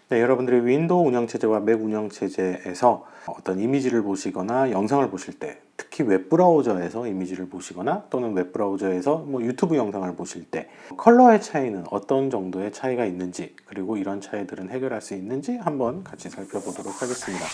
네, 여러분들이 윈도우 운영체제와 맥 운영체제에서 어떤 이미지를 보시거나 영상을 보실 때, 특히 웹브라우저에서 이미지를 보시거나 또는 웹브라우저에서 유튜브 영상을 보실 때 컬러의 차이는 어떤 정도의 차이가 있는지, 그리고 이런 차이들은 해결할 수 있는지 한번 같이 살펴보도록 하겠습니다.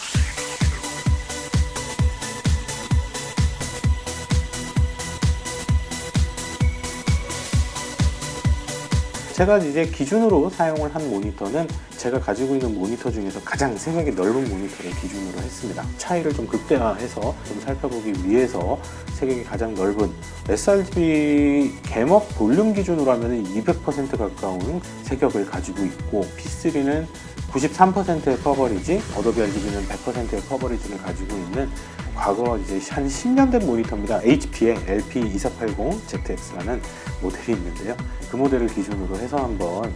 제가 이제 기준으로 사용을 한 모니터는 제가 가지고 있는 모니터 중에서 가장 세경이 넓은 모니터를 기준으로 했습니다. 차이를 좀 극대화해서 좀 살펴보기 위해서 세경이 가장 넓은 sRGB 갬업 볼륨 기준으로 하면 200% 가까운 세격을 가지고 있고, P3는 93%의 커버리지, 어도비 RGB는 100%의 커버리지를 가지고 있는 과거 이제 한 10년 된 모니터입니다. HP의 LP2480ZX라는 모델이 있는데요. 그 모델을 기준으로 해서 한번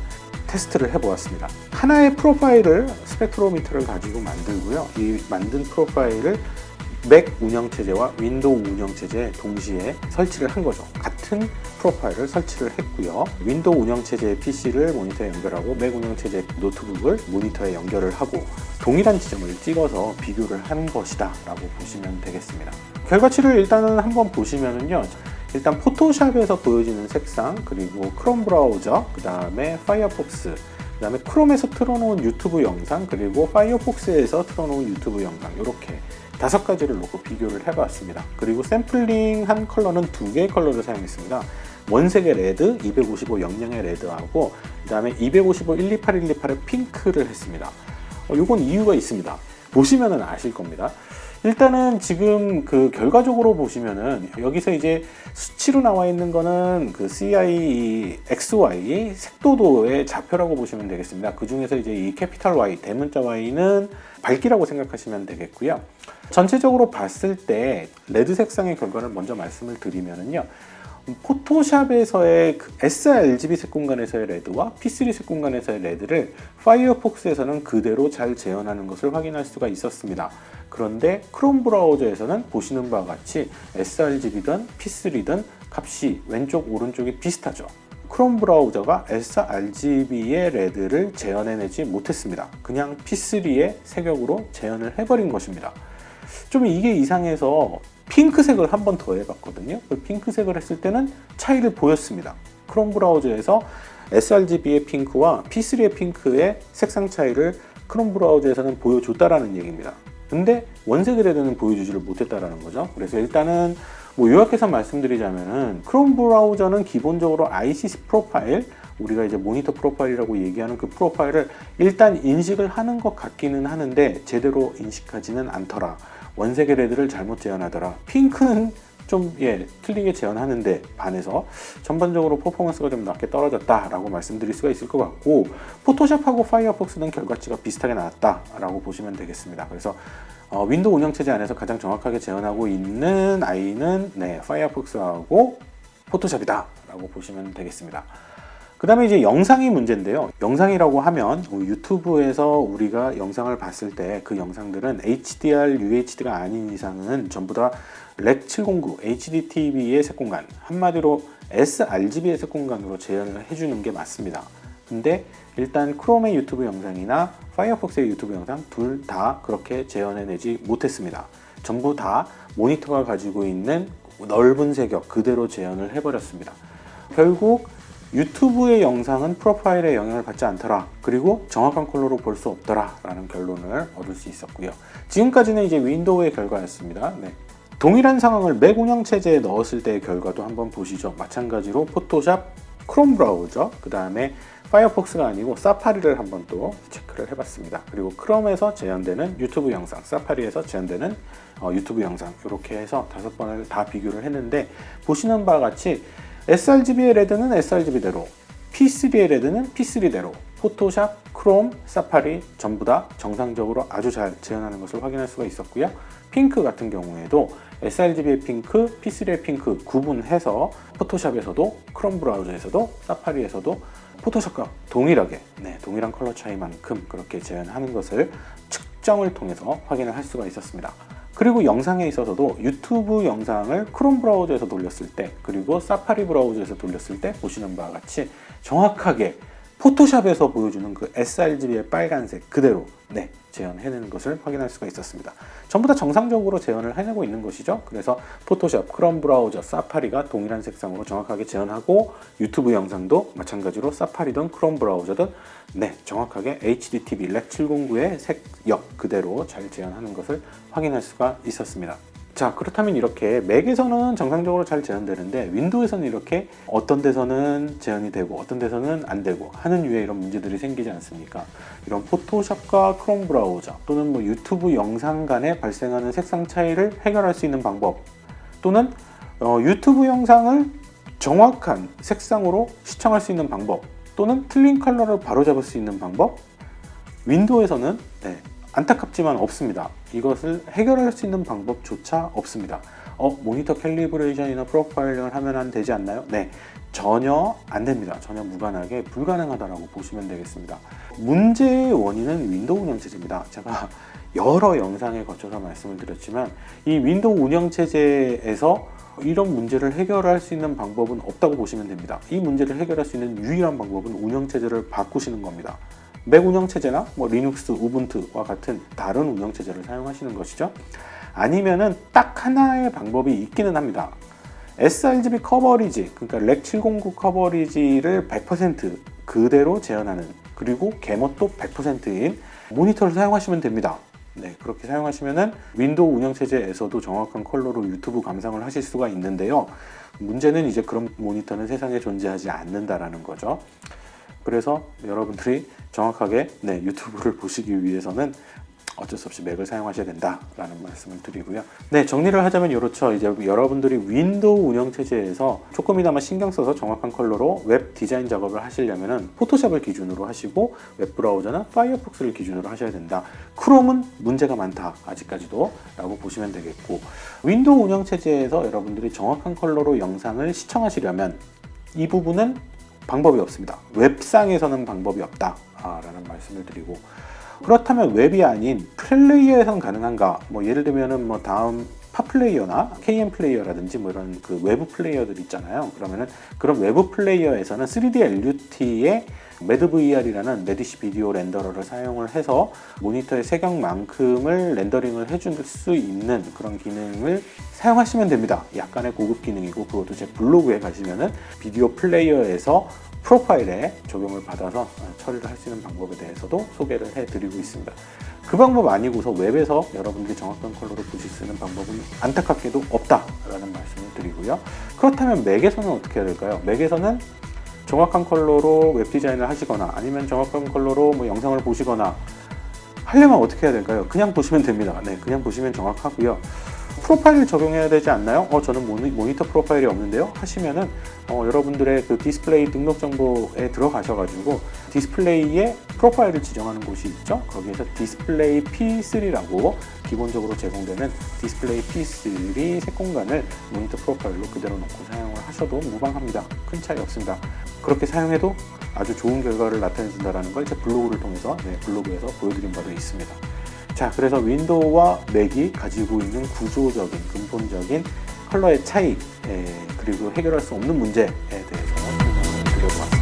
테스트를 해보았습니다. 하나의 프로파일을 스펙트로미터를 가지고 만들고요. 이 만든 프로파일을 맥 운영체제와 윈도우 운영체제에 동시에 설치를 한 거죠. 같은 프로파일을 설치를 했고요. 윈도우 운영체제의 PC를 모니터에 연결하고 맥 운영체제 노트북을 모니터에 연결을 하고 동일한 지점을 찍어서 비교를 한 것이다 라고 보시면 되겠습니다. 결과치를 일단은 한번 보시면은요. 일단 포토샵에서 보여지는 색상, 그리고 크롬 브라우저, 그 다음에 파이어폭스, 그 다음에 크롬에서 틀어놓은 유튜브 영상, 그리고 파이어폭스에서 틀어놓은 유튜브 영상, 이렇게 5가지를 놓고 비교를 해봤습니다. 그리고 샘플링한 컬러는 2개의 컬러를 사용했습니다. 원색의 레드, 255 00의 레드하고 그 다음에 255 128 128의 핑크를 했습니다. 이건 이유가 있습니다. 보시면은 아실 겁니다. 일단은 지금 그 결과적으로 보시면은 여기서 이제 수치로 나와 있는 거는 그 CI XY 색도도의 좌표라고 보시면 되겠습니다. 그 중에서 이제 이 캐피탈 Y, 대문자 Y는 밝기라고 생각하시면 되겠고요. 전체적으로 봤을 때 레드 색상의 결과를 먼저 말씀을 드리면은요. 포토샵에서의 sRGB 색공간에서의 레드와 P3 색공간에서의 레드를 파이어폭스에서는 그대로 잘 재현하는 것을 확인할 수가 있었습니다. 그런데 크롬 브라우저에서는 보시는 바와 같이 sRGB든 P3든 값이 왼쪽 오른쪽이 비슷하죠. 크롬 브라우저가 sRGB의 레드를 재현해내지 못했습니다. 그냥 P3의 색역으로 재현을 해버린 것입니다. 좀 이게 이상해서 핑크색을 한 번 더 해봤거든요. 그 핑크색을 했을 때는 차이를 보였습니다. 크롬 브라우저에서 sRGB의 핑크와 P3의 핑크의 색상 차이를 크롬 브라우저에서는 보여줬다라는 얘기입니다. 근데 원색의 레드는 보여주지를 못했다라는 거죠. 그래서 일단은 요약해서 말씀드리자면은 크롬 브라우저는 기본적으로 ICC 프로파일, 우리가 이제 모니터 프로파일이라고 얘기하는 그 프로파일을 일단 인식을 하는 것 같기는 하는데 제대로 인식하지는 않더라. 원색의 레드를 잘못 재현하더라. 핑크는 좀 틀리게 재현하는데 반해서 전반적으로 퍼포먼스가 좀 낮게 떨어졌다라고 말씀드릴 수가 있을 것 같고, 포토샵하고 파이어폭스는 결과치가 비슷하게 나왔다라고 보시면 되겠습니다. 그래서 윈도우 운영체제 안에서 가장 정확하게 재현하고 있는 아이는 파이어폭스하고 포토샵이다라고 보시면 되겠습니다. 그 다음에 이제 영상이 문제인데요. 영상이라고 하면 유튜브에서 우리가 영상을 봤을 때 그 영상들은 HDR, UHD가 아닌 이상은 전부 다 REC 709, HDTV의 색공간, 한마디로 sRGB의 색공간으로 재현을 해주는 게 맞습니다. 근데 일단 크롬의 유튜브 영상이나 파이어폭스의 유튜브 영상 둘 다 그렇게 재현해내지 못했습니다. 전부 다 모니터가 가지고 있는 넓은 색역 그대로 재현을 해버렸습니다. 결국 유튜브의 영상은 프로파일에 영향을 받지 않더라, 그리고 정확한 컬러로 볼 수 없더라 라는 결론을 얻을 수 있었고요. 지금까지는 이제 윈도우의 결과였습니다. 동일한 상황을 맥 운영체제에 넣었을 때의 결과도 한번 보시죠. 마찬가지로 포토샵, 크롬 브라우저, 그 다음에 파이어폭스가 아니고 사파리를 한번 또 체크를 해봤습니다. 그리고 크롬에서 재현되는 유튜브 영상, 사파리에서 재현되는 유튜브 영상, 이렇게 해서 5번을 다 비교를 했는데 보시는 바와 같이 sRGB의 레드는 sRGB대로, P3의 레드는 P3대로, 포토샵, 크롬, 사파리 전부 다 정상적으로 아주 잘 재현하는 것을 확인할 수가 있었고요. 핑크 같은 경우에도 sRGB의 핑크, P3의 핑크 구분해서 포토샵에서도, 크롬 브라우저에서도, 사파리에서도 포토샵과 동일하게 동일한 컬러 차이만큼 그렇게 재현하는 것을 측정을 통해서 확인을 할 수가 있었습니다. 그리고 영상에 있어서도 유튜브 영상을 크롬 브라우저에서 돌렸을 때, 그리고 사파리 브라우저에서 돌렸을 때 보시는 바와 같이 정확하게 포토샵에서 보여주는 그 sRGB의 빨간색 그대로 재현해내는 것을 확인할 수가 있었습니다. 전부 다 정상적으로 재현을 해내고 있는 것이죠. 그래서 포토샵, 크롬 브라우저, 사파리가 동일한 색상으로 정확하게 재현하고 유튜브 영상도 마찬가지로 사파리든 크롬 브라우저든 정확하게 HDTV 렉 709의 색역 그대로 잘 재현하는 것을 확인할 수가 있었습니다. 자, 그렇다면 이렇게 맥에서는 정상적으로 잘 재현되는데 윈도우에서는 이렇게 어떤 데서는 재현이 되고 어떤 데서는 안 되고 하는 유의 이런 문제들이 생기지 않습니까? 이런 포토샵과 크롬 브라우저 또는 뭐 유튜브 영상 간에 발생하는 색상 차이를 해결할 수 있는 방법, 또는 유튜브 영상을 정확한 색상으로 시청할 수 있는 방법, 또는 틀린 컬러를 바로잡을 수 있는 방법, 윈도우에서는 안타깝지만 없습니다. 이것을 해결할 수 있는 방법조차 없습니다. 모니터 캘리브레이션이나 프로파일링을 하면 되지 않나요? 네, 전혀 안 됩니다. 전혀 무관하게 불가능하다라고 보시면 되겠습니다. 문제의 원인은 윈도우 운영체제입니다. 제가 여러 영상에 거쳐서 말씀을 드렸지만 이 윈도우 운영체제에서 이런 문제를 해결할 수 있는 방법은 없다고 보시면 됩니다. 이 문제를 해결할 수 있는 유일한 방법은 운영체제를 바꾸시는 겁니다. 맥 운영체제나 리눅스, 우분투와 같은 다른 운영체제를 사용하시는 것이죠. 아니면은 딱 하나의 방법이 있기는 합니다. sRGB 커버리지, 그러니까 렉 709 커버리지를 100% 그대로 재현하는, 그리고 개멋도 100%인 모니터를 사용하시면 됩니다. 그렇게 사용하시면은 윈도우 운영체제에서도 정확한 컬러로 유튜브 감상을 하실 수가 있는데요. 문제는 이제 그런 모니터는 세상에 존재하지 않는다라는 거죠. 그래서 여러분들이 정확하게 유튜브를 보시기 위해서는 어쩔 수 없이 맥을 사용하셔야 된다라는 말씀을 드리고요. 정리를 하자면 이렇죠. 이제 여러분들이 윈도우 운영체제에서 조금이나마 신경 써서 정확한 컬러로 웹 디자인 작업을 하시려면은 포토샵을 기준으로 하시고 웹브라우저나 파이어폭스를 기준으로 하셔야 된다. 크롬은 문제가 많다, 아직까지도 라고 보시면 되겠고, 윈도우 운영체제에서 여러분들이 정확한 컬러로 영상을 시청하시려면 이 부분은 방법이 없습니다. 웹상에서는 방법이 없다라는 말씀을 드리고, 그렇다면 웹이 아닌 플레이어에서는 가능한가? 예를 들면은 다음 팟플레이어나 KM 플레이어라든지 이런 그 외부 플레이어들 있잖아요. 그러면은 그런 외부 플레이어에서는 3D LUT의 MedVR이라는 메디시 비디오 렌더러를 사용을 해서 모니터의 색역만큼을 렌더링을 해줄 수 있는 그런 기능을 사용하시면 됩니다. 약간의 고급 기능이고, 그것도 제 블로그에 가시면은 비디오 플레이어에서 프로파일에 적용을 받아서 처리를 할 수 있는 방법에 대해서도 소개를 해드리고 있습니다. 그 방법 아니고서 웹에서 여러분들이 정확한 컬러로 보실 수 있는 방법은 안타깝게도 없다라는 말씀을 드리고요. 그렇다면 맥에서는 어떻게 해야 될까요? 맥에서는 정확한 컬러로 웹 디자인을 하시거나 아니면 정확한 컬러로 영상을 보시거나 하려면 어떻게 해야 될까요? 그냥 보시면 됩니다. 그냥 보시면 정확하고요. 프로파일을 적용해야 되지 않나요? 저는 모니터 프로파일이 없는데요 하시면은 여러분들의 그 디스플레이 등록 정보에 들어가셔가지고 디스플레이에 프로파일을 지정하는 곳이 있죠. 거기에서 디스플레이 P3라고 기본적으로 제공되는 디스플레이 P3 색공간을 모니터 프로파일로 그대로 놓고 사용을 하셔도 무방합니다. 큰 차이 없습니다. 그렇게 사용해도 아주 좋은 결과를 나타내준다는 걸 제 블로그를 통해서 블로그에서 보여드린 바도 있습니다. 자, 그래서 윈도우와 맥이 가지고 있는 구조적인, 근본적인 컬러의 차이, 그리고 해결할 수 없는 문제에 대해서 설명을 드려보았습니다.